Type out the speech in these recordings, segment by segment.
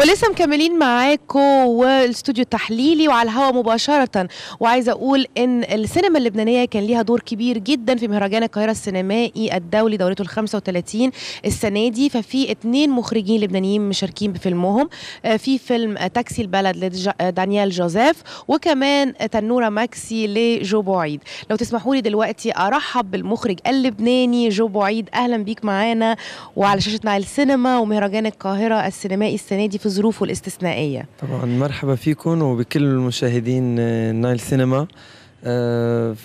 ولسه مكملين معاكم والاستوديو التحليلي وعلى الهواء مباشرة. وعايزة أقول إن السينما اللبنانية كان ليها دور كبير جدا في مهرجان القاهرة السينمائي الدولي دورته ال35 السنة دي. ففي 2 مخرجين لبنانيين مشاركين بفيلمهم، في فيلم تاكسي البلد لدانيال جوزيف، وكمان تنورة ماكسي لجو بوعيد. لو تسمحوا لي دلوقتي أرحب بالمخرج اللبناني جو بوعيد. أهلا بيك معانا وعلى شاشة نايل سينما ومهرجان القاهرة السينمائي السنة دي في ظروفه الاستثنائية. طبعا مرحبا فيكم وبكل المشاهدين نايل سينما.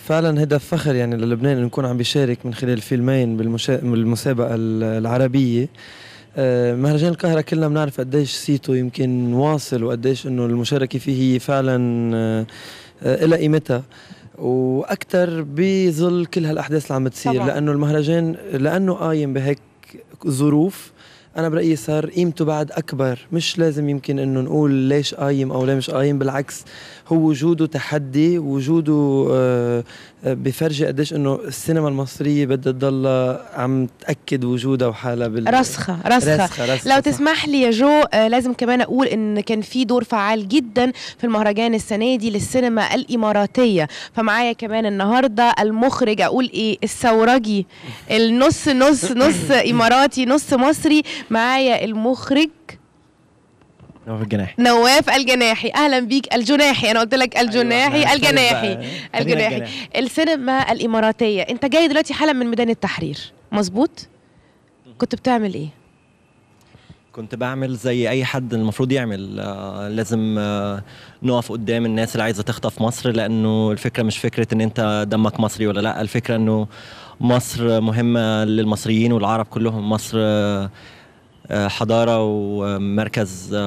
فعلا هدف فخر يعني للبنان انه نكون عم بيشارك من خلال فيلمين بالمسابقة العربية. مهرجان القاهرة كلنا بنعرف قديش صيته يمكن واصل وقديش انه المشاركة فيه هي فعلا إلى قيمتها، واكثر بظل كل هالاحداث اللي عم تصير. لانه المهرجان لانه قايم بهيك ظروف، أنا برأيي صار قيمته بعد أكبر. مش لازم يمكن إنه نقول ليش قايم أو ليه مش قايم، بالعكس هو وجوده تحدي، وجوده بفرجي قديش إنه السينما المصرية بدها تضل عم تأكد وجودها وحالها رسخة. لو تسمح لي يا جو، لازم كمان أقول إن كان في دور فعال جدا في المهرجان السنة دي للسينما الإماراتية. فمعايا كمان النهاردة المخرج أقول إيه الثورجي، النص نص نص إماراتي نص مصري. معايا المخرج نواف الجناحي. اهلا بيك. الجناحي، انا قلت لك الجناحي. أيوة. الجناحي السينما الاماراتيه. انت جاي دلوقتي حالا من ميدان التحرير، مظبوط؟ كنت بتعمل ايه؟ كنت بعمل زي اي حد المفروض يعمل. لازم نقف قدام الناس اللي عايزه تخطف مصر، لانه الفكره مش فكره ان انت دمك مصري ولا لا، الفكره انه مصر مهمه للمصريين والعرب كلهم. مصر حضارة ومركز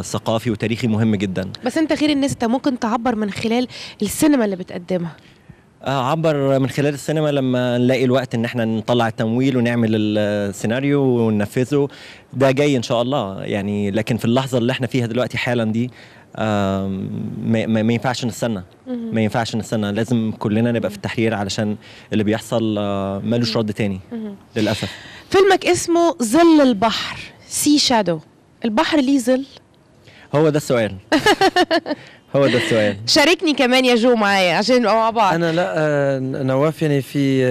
ثقافي وتاريخي مهم جدا. بس انت غير الناس، انت ممكن تعبر من خلال السينما اللي بتقدمها. أعبر من خلال السينما لما نلاقي الوقت ان احنا نطلع التمويل ونعمل السيناريو وننفذه. ده جاي ان شاء الله يعني، لكن في اللحظة اللي احنا فيها دلوقتي حالا دي ما ينفعش نستنى. ما ينفعش نستنى، لازم كلنا نبقى في التحرير علشان اللي بيحصل مالوش رد تاني للأسف. فيلمك اسمه ظل البحر، سي شادو. البحر ليه ظل؟ هو ده السؤال. هو ده السؤال. شاركني كمان يا جو معايا عشان نبقى مع بعض. انا لا نواف يعني في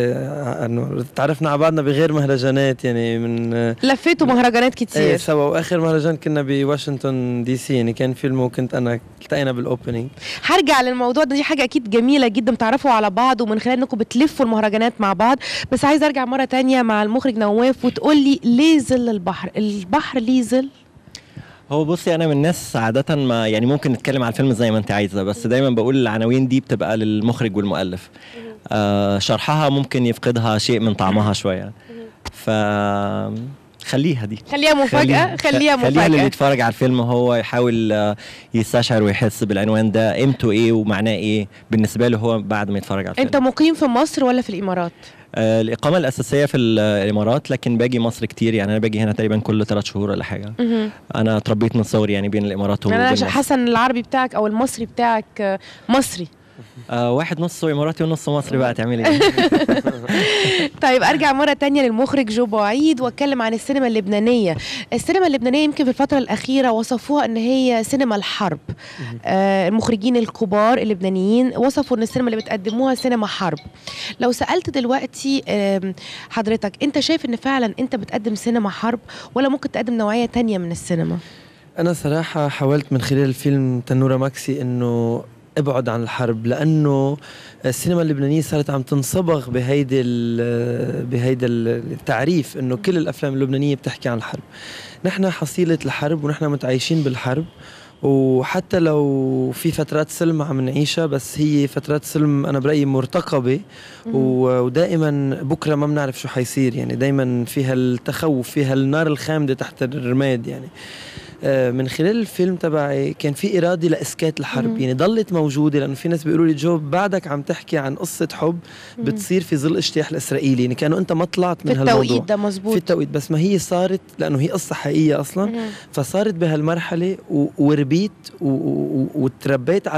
انه تعرفنا على بعضنا بغير مهرجانات يعني، من لفيتوا مهرجانات كتير سوا. واخر مهرجان كنا بواشنطن دي سي يعني، كان فيلم وكنت انا التقينا بالاوبننج. هرجع للموضوع ده، دي حاجه اكيد جميله جدا تعرفوا على بعض ومن خلال انكم بتلفوا المهرجانات مع بعض. بس عايز ارجع مره تانية مع المخرج نواف وتقول لي ليه ظل البحر؟ البحر ليه ظل؟ هو بصي، انا من الناس عاده ما يعني ممكن نتكلم على الفيلم زي ما انت عايزه، بس دايما بقول العناوين دي بتبقى للمخرج والمؤلف. شرحها ممكن يفقدها شيء من طعمها شويه. خليها دي، خليها مفاجاه. خليها اللي يتفرج على الفيلم هو يحاول يستشعر ويحس بالعنوان ده قيمته ايه ومعناه ايه بالنسبه له هو بعد ما يتفرج على الفيلم. انت مقيم في مصر ولا في الامارات؟ الإقامة الأساسية في الإمارات، لكن باجي مصر كتير يعني. أنا باجي هنا تقريبا كل 3 شهور ولا حاجة. أنا اتربيت من صغري يعني بين الإمارات وبين مصر. أنا حاسة إن العربي بتاعك أو المصري بتاعك مصري. واحد نص إماراتي ونص مصري بقى، تعملي إيه؟ طيب أرجع مرة تانية للمخرج جو بوعيد وأتكلم عن السينما اللبنانية. السينما اللبنانية يمكن في الفترة الأخيرة وصفوها إن هي سينما الحرب. المخرجين الكبار اللبنانيين وصفوا إن السينما اللي بتقدموها سينما حرب. لو سألت دلوقتي حضرتك، أنت شايف إن فعلا أنت بتقدم سينما حرب ولا ممكن تقدم نوعية تانية من السينما؟ أنا صراحة حاولت من خلال الفيلم تنورة ماكسي إنه ابعد عن الحرب، لأنه السينما اللبنانية صارت عم تنصبغ بهيدا التعريف إنه كل الأفلام اللبنانية بتحكي عن الحرب. نحن حصيلة الحرب ونحن متعايشين بالحرب، وحتى لو في فترات سلم عم نعيشها، بس هي فترات سلم أنا برأيي مرتقبة، ودائما بكرة ما بنعرف شو حيصير يعني. دائما فيها التخوف، فيها النار الخامدة تحت الرماد يعني. من خلال الفيلم تبعي كان في إرادة لإسكات الحرب يعني، ضلت موجودة. لأنه في ناس بيقولوا لي جو بعدك عم تحكي عن قصة حب بتصير في ظل الاجتياح الإسرائيلي يعني، كانوا أنت ما طلعت من هالموضوع في التوقيت ده. مزبوط، في التوقيت، بس ما هي صارت لأنه هي قصة حقيقية أصلا. فصارت بهالمرحلة وربيت وتربيت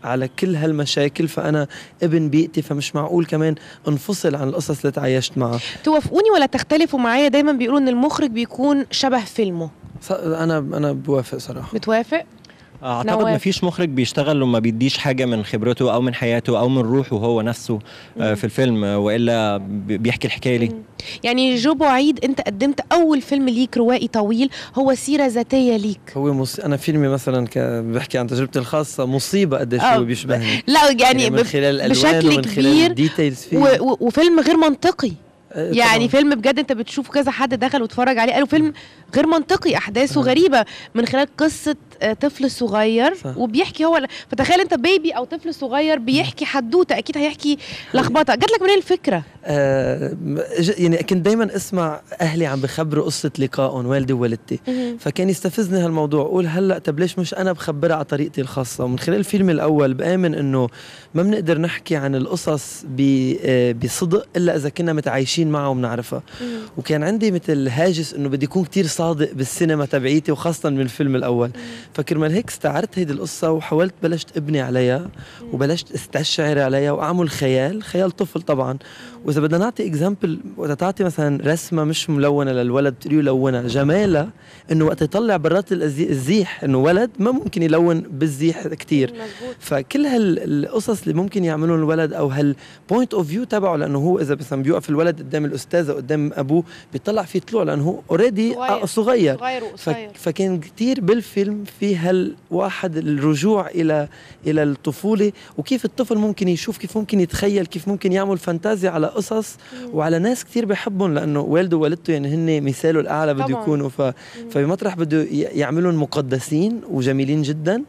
على كل هالمشاكل. فأنا ابن بيئتي، فمش معقول كمان انفصل عن القصص اللي تعايشت معها. توافقوني ولا تختلفوا معايا؟ دايما بيقولوا إن المخرج بيكون شبه فيلمه. انا بوافق صراحه. بتوافق؟ اعتقد نواف. مفيش مخرج بيشتغل وما بيديش حاجه من خبرته او من حياته او من روحه هو نفسه في الفيلم، والا بيحكي الحكايه ليه. يعني جو بعيد، انت قدمت اول فيلم ليك روائي طويل هو سيره ذاتيه ليك. هو انا فيلمي مثلا بحكي عن تجربتي الخاصه، مصيبه قديش هو بيشبهني. لا يعني من خلال الالوان بشكل ومن كبير خلال الديتيلز فيه. وفيلم غير منطقي. يعني طبعاً. فيلم بجد انت بتشوف كذا حد دخل واتفرج عليه قالوا فيلم غير منطقي، احداثه غريبه من خلال قصه طفل صغير صح. وبيحكي هو فتخيل انت بيبي او طفل صغير بيحكي حدوته، اكيد هيحكي لخبطه. جات لك منين الفكره؟ يعني كنت دايما اسمع اهلي عم بخبروا قصه لقائهم والدي ووالدتي، فكان يستفزني هالموضوع. اقول هلا طب ليش مش انا بخبرها على طريقتي الخاصه؟ ومن خلال الفيلم الاول بامن انه ما بنقدر نحكي عن القصص بصدق الا اذا كنا متعايشين معها وبنعرفها. وكان عندي مثل هاجس انه بدي يكون كتير صادق بالسينما تبعيتي، وخاصه من الفيلم الاول. فكرمال هيك استعرت هيدي القصه وحاولت بلشت ابني عليها وبلشت استشعر عليها واعمل خيال طفل طبعا. واذا بدنا نعطي اكزامبل، وقت تعطي مثلا رسمه مش ملونه للولد بتقولي لونها، جمالها انه وقت يطلع برات الزيح، انه ولد ما ممكن يلون بالزيح كتير. فكل هالقصص اللي ممكن يعملون الولد او هالبوينت اوف فيو تبعه، لانه هو اذا مثلا بيوقف الولد قدام الاستاذه قدام ابوه بيطلع فيه طلوع لانه هو اوريدي صغير وقصير. فكان كتير بالفيلم في هالواحد الرجوع الى الطفوله، وكيف الطفل ممكن يشوف، كيف ممكن يتخيل، كيف ممكن يعمل فانتازيا على قصص وعلى ناس كتير بيحبهم، لانه والده ووالدته يعني هن مثاله الاعلى بده يكونوا. فبمطرح بده يعملون مقدسين وجميلين جدا،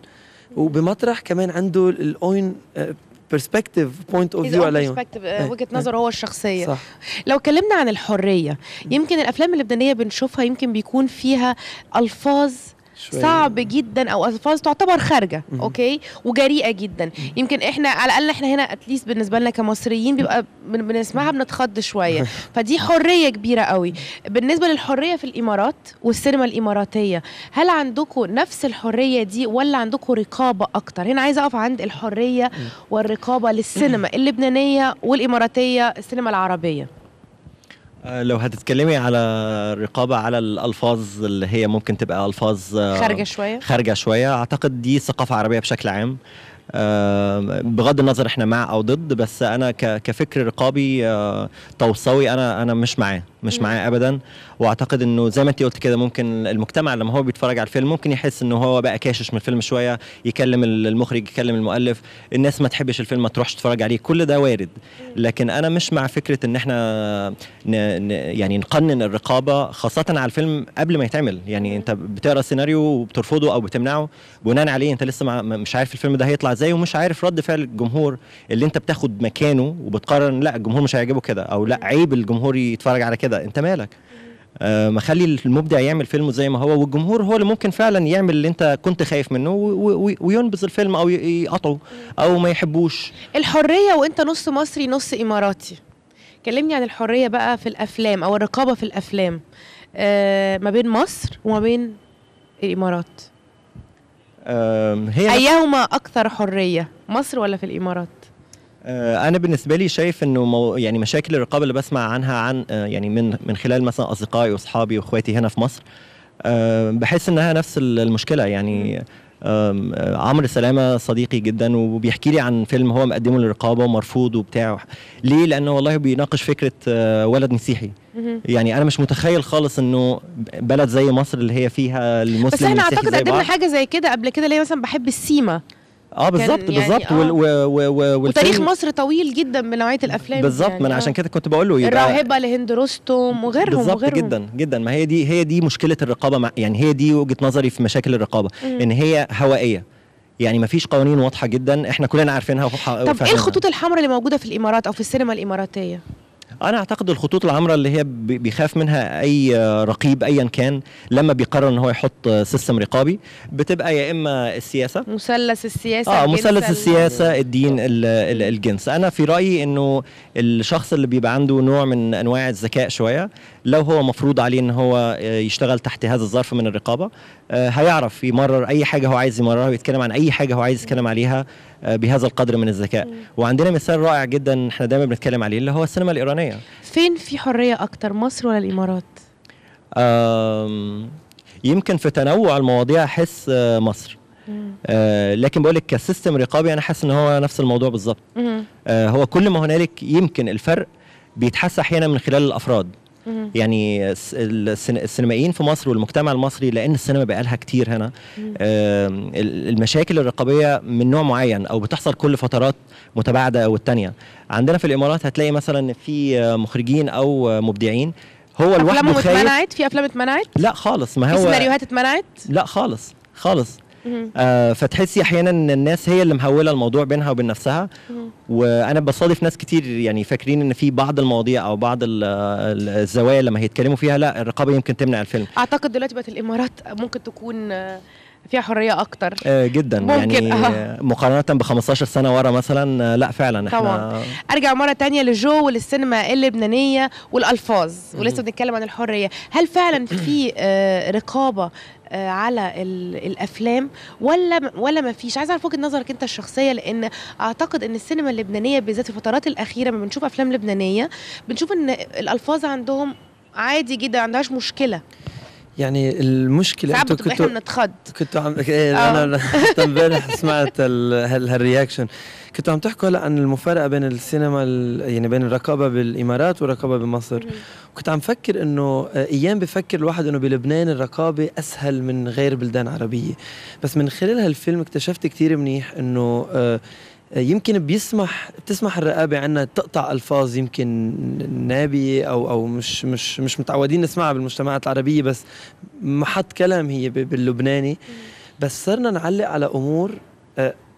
وبمطرح كمان عنده الاون برسبكتيف بوينت اوف فيو عليهم، وجهه نظره هو الشخصيه. صح. لو كلمنا عن الحريه، يمكن الافلام اللبنانيه بنشوفها يمكن بيكون فيها الفاظ صعب جدا او الفاظ تعتبر خارجه اوكي وجريئه جدا. يمكن احنا على الاقل احنا هنا اتليست بالنسبه لنا كمصريين بيبقى بنسمعها بنتخض شويه، فدي حريه كبيره قوي. بالنسبه للحريه في الامارات والسينما الاماراتيه، هل عندكم نفس الحريه دي ولا عندكم رقابه اكتر؟ هنا عايزه اقف عند الحريه والرقابه للسينما اللبنانيه والاماراتيه، السينما العربيه. لو هتتكلمي على الرقابة على الألفاظ اللي هي ممكن تبقى ألفاظ خارجة شوية، أعتقد دي ثقافة عربية بشكل عام. بغض النظر احنا مع او ضد، بس انا كفكر رقابي توصوي انا مش معاه ابدا. واعتقد انه زي ما انت قلت كده، ممكن المجتمع لما هو بيتفرج على الفيلم ممكن يحس انه هو بقى كاشش من الفيلم شويه، يكلم المخرج، يكلم المؤلف، الناس ما تحبش الفيلم ما تروحش تتفرج عليه، كل ده وارد. لكن انا مش مع فكره ان احنا يعني نقنن الرقابه خاصه على الفيلم قبل ما يتعمل. يعني انت بتقرا السيناريو وبترفضه او بتمنعه بناء عليه، انت لسه مش عارف الفيلم ده هيطلع ازاي، ومش عارف رد فعل الجمهور اللي انت بتاخد مكانه، وبتقرر لا الجمهور مش هيعجبه كده، او لا عيب الجمهور يتفرج على كده. انت مالك؟ ما خلي المبدع يعمل فيلمه زي ما هو، والجمهور هو اللي ممكن فعلا يعمل اللي انت كنت خايف منه وينبذ الفيلم او يقطعه او ما يحبوش. الحريه وانت نص مصري نص اماراتي، كلمني عن الحريه بقى في الافلام او الرقابه في الافلام ما بين مصر وما بين الامارات. هي ايهما اكثر حريه، مصر ولا في الامارات؟ انا بالنسبه لي شايف انه يعني مشاكل الرقابه اللي بسمع عنها يعني من خلال مثلا اصدقائي واصحابي واخواتي هنا في مصر، بحس انها نفس المشكله. يعني عمرو سلامه صديقي جدا وبيحكي لي عن فيلم هو مقدمه للرقابه ومرفوض وبتاع. ليه؟ لانه والله بيناقش فكره ولد مسيحي. يعني انا مش متخيل خالص انه بلد زي مصر اللي هي فيها المسلم بس احنا اعتقد قدمنا حاجه زي كده قبل كده، اللي هي مثلا بحب السيما. بالظبط يعني بالظبط. وتاريخ مصر طويل جدا بنوعيه الافلام بالظبط. يعني ما انا عشان كده كنت بقول له الراهبه لهند رستم وغيرهم بالظبط جدا جدا. ما هي دي مشكله الرقابه، يعني هي دي وجهه نظري في مشاكل الرقابه، ان هي هوائيه. يعني ما فيش قوانين واضحه جدا احنا كلنا عارفينها. طب ايه الخطوط الحمراء اللي موجوده في الامارات او في السينما الاماراتيه؟ أنا أعتقد الخطوط الحمراء اللي هي بيخاف منها أي رقيب أيا كان لما بيقرر إن هو يحط سيستم رقابي، بتبقى يا إما السياسة، مثلث السياسة، مثلث السياسة، الدين، الجنس. أنا في رأيي إنه الشخص اللي بيبقى عنده نوع من أنواع الذكاء شوية، لو هو مفروض عليه إن هو يشتغل تحت هذا الظرف من الرقابة، هيعرف يمرر أي حاجة هو عايز يمررها ويتكلم عن أي حاجة هو عايز يتكلم عليها بهذا القدر من الذكاء. وعندنا مثال رائع جدا احنا دايما بنتكلم عليه، اللي هو السينما الإيرانية. فين في حرية أكتر، مصر ولا الإمارات؟ يمكن في تنوع المواضيع احس مصر. لكن بقول لك كسيستم رقابي انا حاسس ان هو نفس الموضوع بالظبط. هو كل ما هنالك يمكن الفرق بيتحس احيانا من خلال الافراد. يعني السينمائيين في مصر والمجتمع المصري، لان السينما بقالها كتير هنا، المشاكل الرقابيه من نوع معين او بتحصل كل فترات متباعده او الثانيه. عندنا في الامارات هتلاقي مثلا في مخرجين او مبدعين هو لوحده خايف. اتمنعت في افلام اتمنعت؟ لا خالص. ما هو في سيناريوهات اتمنعت؟ لا خالص خالص. فتحسي احيانا ان الناس هي اللي محوله الموضوع بينها وبين نفسها. وانا بصادف ناس كتير يعني فاكرين ان في بعض المواضيع او بعض الزوايا لما هيتكلموا فيها لا الرقابه يمكن تمنع الفيلم. اعتقد دلوقتي بقت الامارات ممكن تكون فيها حريه اكتر جدا ممكن. يعني مقارنه ب15 سنه ورا مثلا. لا فعلا احنا طبعا. ارجع مره تانية للجو وللسينما اللبنانيه والالفاظ، ولسه بنتكلم عن الحريه. هل في رقابه على الافلام ولا ما فيش؟ عايزه اعرف وجهه نظرك انت الشخصيه، لان اعتقد ان السينما اللبنانيه بالذات في الفترات الاخيره لما بنشوف افلام لبنانيه بنشوف ان الالفاظ عندهم عادي جدا، ما عندهاش مشكله. يعني المشكله ساعات بتبقى احنا بنتخض. كنتوا عم انا حتى امبارح سمعت هالرياكشن. كنتوا عم تحكوا هلا عن المفارقه بين السينما يعني بين الرقابه بالامارات والرقابه بمصر. كنت عم فكر انه ايام بفكر الواحد انه بلبنان الرقابه اسهل من غير بلدان عربيه، بس من خلال هالفيلم اكتشفت كتير منيح انه يمكن بتسمح الرقابه عنا تقطع الفاظ يمكن نابيه او مش متعودين نسمعها بالمجتمعات العربيه، بس محط كلام هي باللبناني. بس صرنا نعلق على امور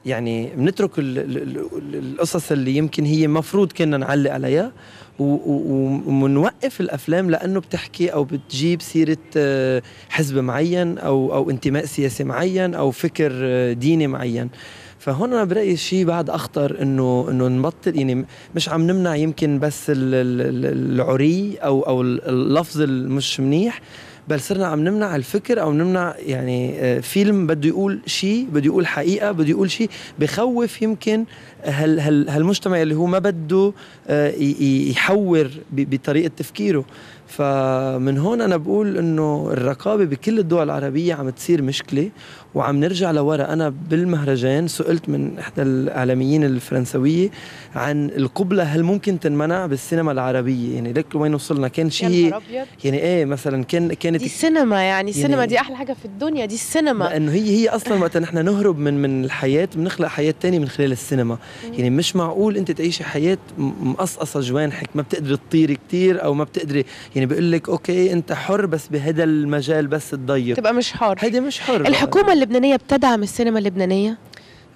يعني بنترك القصص اللي يمكن هي مفروض كنا نعلق عليها ومنوقف الافلام لانه بتحكي او بتجيب سيره حزب معين او انتماء سياسي معين او فكر ديني معين. فهون انا برايي شيء بعد اخطر انه نبطل، يعني مش عم نمنع يمكن بس العري او اللفظ المش منيح، بل صرنا عم نمنع الفكر او نمنع يعني فيلم بده يقول شيء، بده يقول حقيقه، بده يقول شيء بخوف يمكن هالمجتمع اللي هو ما بده يحور بطريقه تفكيره. فمن هون أنا بقول إنه الرقابة بكل الدول العربية عم تصير مشكلة وعم نرجع لورا. أنا بالمهرجان سئلت من إحدى الإعلاميين الفرنسوية عن القبلة هل ممكن تنمنع بالسينما العربية، يعني لك وين وصلنا. كان شيء يعني مثلا كانت دي السينما، يعني السينما دي أحلى حاجة في الدنيا، دي السينما. لأنه هي أصلا وقت نحن نهرب من الحياة بنخلق حياة تانية من خلال السينما. يعني مش معقول أنت تعيشي حياة مقصقصة جوانحك، ما بتقدري تطيري كتير أو ما بتقدري، يعني بيقول لك اوكي انت حر بس بهذا المجال بس تضيق، تبقى مش حر. هيدي مش حر. الحكومه اللبنانيه بتدعم السينما اللبنانيه؟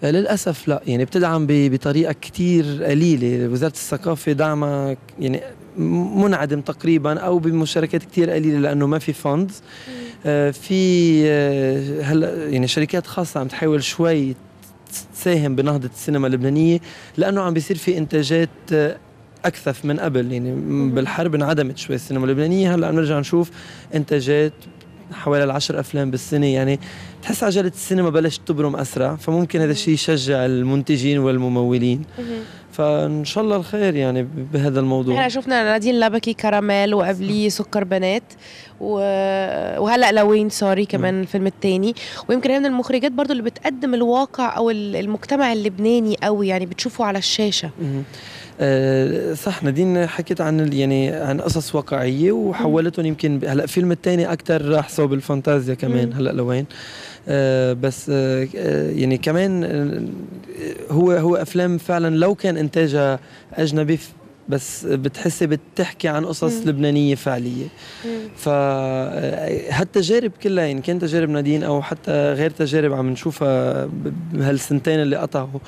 للاسف لا، يعني بتدعم بطريقه كتير قليله. وزاره الثقافه دعمها يعني منعدم تقريبا او بمشاركات كتير قليله لانه ما في فاندز. في هلا يعني شركات خاصه عم تحاول شوي تساهم بنهضه السينما اللبنانيه لانه عم بيصير في انتاجات أكثف من قبل. يعني بالحرب انعدمت شوي السينما اللبنانية، هلا عم نرجع نشوف إنتاجات حوالي 10 أفلام بالسنة. يعني تحس عجلة السينما بلشت تبرم أسرع، فممكن هذا الشيء يشجع المنتجين والممولين. فإن شاء الله الخير يعني بهذا الموضوع. احنا شفنا نادين لبكي كراميل وقبليه سكر بنات وهلا لوين سوري كمان الفيلم الثاني، ويمكن هي من المخرجات برضو اللي بتقدم الواقع أو المجتمع اللبناني قوي، يعني بتشوفه على الشاشة. صح. نادين حكيت عن يعني عن قصص واقعيه وحولتهم يمكن هلا فيلم الثاني اكثر راح صوب الفانتازيا كمان هلا لوين. بس يعني كمان هو افلام فعلا لو كان انتاجها اجنبي بس بتحسي بتحكي عن قصص لبنانيه فعليه. فهالتجارب كلها يعني كانت تجارب نادين او حتى غير تجارب عم نشوفها بهالسنتين اللي قطعوا،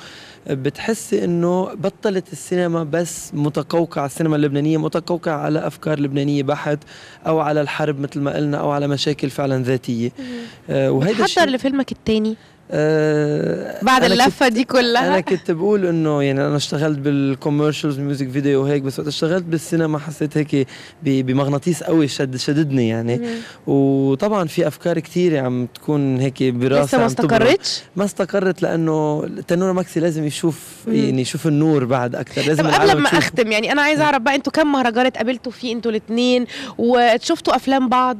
بتحسي انه بطلت السينما بس متقوقعه، السينما اللبنانيه متقوقعه على افكار لبنانيه بحت او على الحرب مثل ما قلنا او على مشاكل فعلا ذاتيه. وهيدا حضر لفيلمك الثاني بعد اللفه دي كلها. انا كنت بقول انه يعني انا اشتغلت بالكوميرشلز ميوزك فيديو وهيك، بس وقت اشتغلت بالسينما حسيت هيك بمغناطيس قوي شددني يعني. وطبعا في افكار كثيره عم تكون هيك براسي. لسه ما استقرتش؟ ما استقرت لانه تنور ماكسي لازم يشوف يعني يشوف النور بعد اكثر. لازم. طب قبل ما اختم يعني انا عايزه اعرف بقى انتوا كم مهرجان اتقابلتوا فيه انتوا الاثنين وشفتوا افلام بعض؟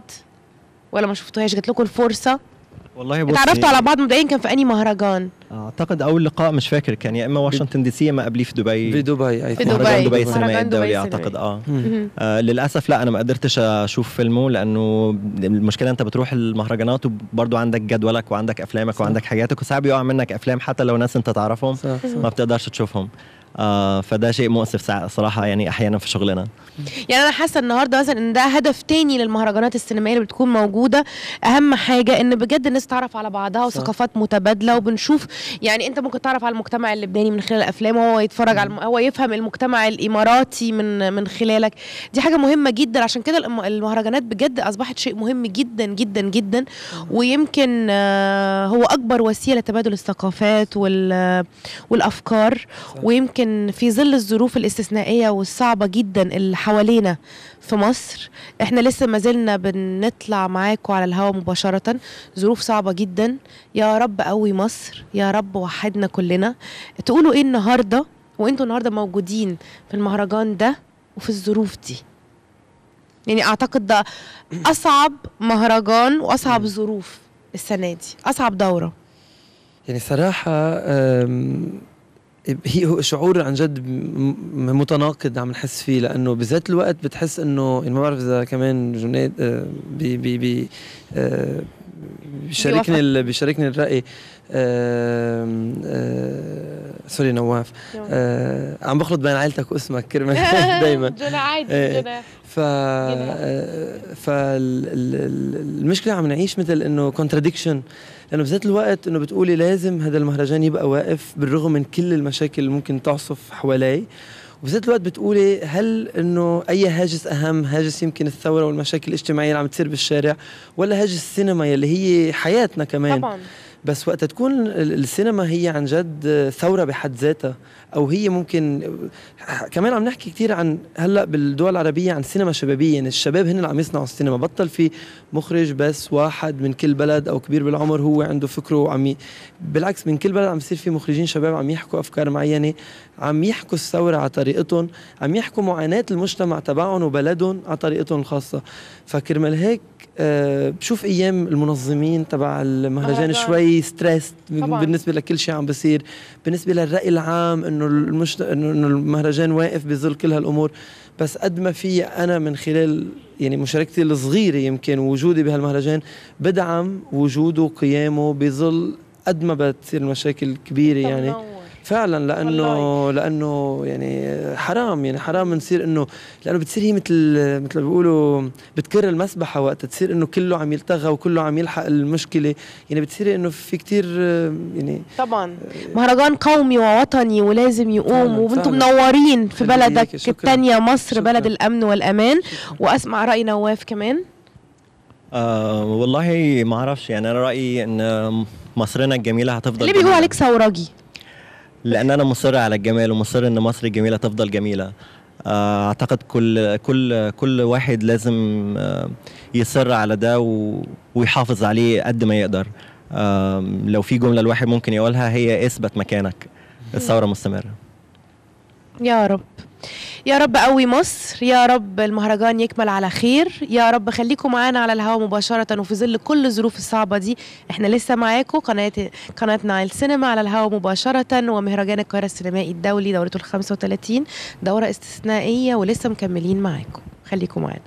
ولا ما شفتوهاش؟ جات لكم الفرصه؟ والله بصي، اتعرفتوا على بعض مبدئيا كان في انهي مهرجان؟ اعتقد اول لقاء مش فاكر كان يا اما واشنطن دي سي يا اما قبليه في دبي. في دبي في مهرجان دبي. دبي السينمائي مهرجان الدولي دبي اعتقد. مهم. للاسف لا، انا ما قدرتش اشوف فيلمه لانه المشكله انت بتروح المهرجانات وبرضه عندك جدولك وعندك افلامك صح. وعندك حاجاتك، وساعات بيقع منك افلام حتى لو ناس انت تعرفهم صح. ما بتقدرش تشوفهم. فده شيء مؤسف صراحه يعني احيانا في شغلنا. يعني انا حاسه النهارده مثلا ان ده هدف تاني للمهرجانات السينمائيه اللي بتكون موجوده. اهم حاجه ان بجد الناس تعرف على بعضها وثقافات متبادله، وبنشوف يعني انت ممكن تعرف على المجتمع اللبناني من خلال الافلام، وهو يتفرج على هو يفهم المجتمع الاماراتي من خلالك. دي حاجه مهمه جدا، عشان كده المهرجانات بجد اصبحت شيء مهم جدا جدا جدا. ويمكن هو اكبر وسيله لتبادل الثقافات والافكار. ويمكن في ظل الظروف الاستثنائيه والصعبه جدا اللي حوالينا في مصر، احنا لسه ما زلنا بنطلع معاكم على الهواء مباشره. ظروف صعبه جدا. يا رب قوي مصر، يا رب وحدنا كلنا. تقولوا ايه النهارده وانتوا النهارده موجودين في المهرجان ده وفي الظروف دي؟ يعني اعتقد ده اصعب مهرجان واصعب ظروف السنه دي، اصعب دوره. يعني صراحه هو شعور عن جد متناقض عم نحس فيه، لانه بذات الوقت بتحس انه يعني ما بعرف اذا كمان جنيد بيشاركني الراي. سوري نواف. عم بخلط بين عائلتك واسمك كرمال دايما. جنى عادي. جنى فالمشكله عم نعيش مثل انه كونتراديكشن، لانه بذات الوقت انه بتقولي لازم هذا المهرجان يبقى واقف بالرغم من كل المشاكل اللي ممكن تعصف حواليه، وبذات الوقت بتقولي هل انه اي هاجس اهم، هاجس يمكن الثوره والمشاكل الاجتماعيه اللي عم تصير بالشارع، ولا هاجس السينما يلي هي حياتنا كمان؟ طبعا. بس وقت تكون السينما هي عن جد ثورة بحد ذاتها، أو هي ممكن كمان عم نحكي كتير عن هلأ بالدول العربية عن سينما شبابية، يعني الشباب هن اللي عم يصنعوا السينما، بطل في مخرج بس واحد من كل بلد أو كبير بالعمر هو عنده فكره وعم بالعكس من كل بلد عم يصير في مخرجين شباب عم يحكوا أفكار معينة، عم يحكوا الثورة على طريقتهم، عم يحكوا معاناة المجتمع تبعهم وبلدهم على طريقتهم الخاصة. فكرمال هيك بشوف ايام المنظمين تبع المهرجان شوي ستريس بالنسبه لكل شيء عم بصير، بالنسبه للراي العام انه انه المهرجان واقف بظل كل هالامور. بس قد ما في انا من خلال يعني مشاركتي الصغيره يمكن وجودي بهالمهرجان بدعم وجوده وقيامه بظل قد ما بتصير المشاكل كبيره يعني فعلا، لانه يعني حرام نصير انه لانه بتصير هي مثل بيقولوا بتكر المسبحه وقت تصير انه كله عم يلتغى وكله عم يلحق المشكله، يعني بتصير انه في كتير يعني طبعا مهرجان قومي ووطني ولازم يقوم، وانتم منورين في بلدك الثانيه مصر. شكرا. بلد الامن والامان. شكرا. واسمع راي نواف كمان. والله ما اعرفش، يعني انا رايي ان مصرنا الجميله هتفضل. ليه بيقولوا عليك ثورجي؟ لان انا مصر على الجمال ومصر ان مصر الجميله تفضل جميله. اعتقد كل واحد لازم يصر على ده ويحافظ عليه قد ما يقدر. لو في جمله الواحد ممكن يقولها هي اثبت مكانك، الثوره مستمره. يا رب يا رب قوي مصر، يا رب المهرجان يكمل على خير، يا رب خليكم معانا على الهواء مباشرة وفي ظل كل الظروف الصعبة دي. احنا لسه معاكم قناة نايل سينما على الهواء مباشرة، ومهرجان القاهرة السينمائي الدولي دورته ال35 دورة استثنائية، ولسه مكملين معاكم. خليكم معانا.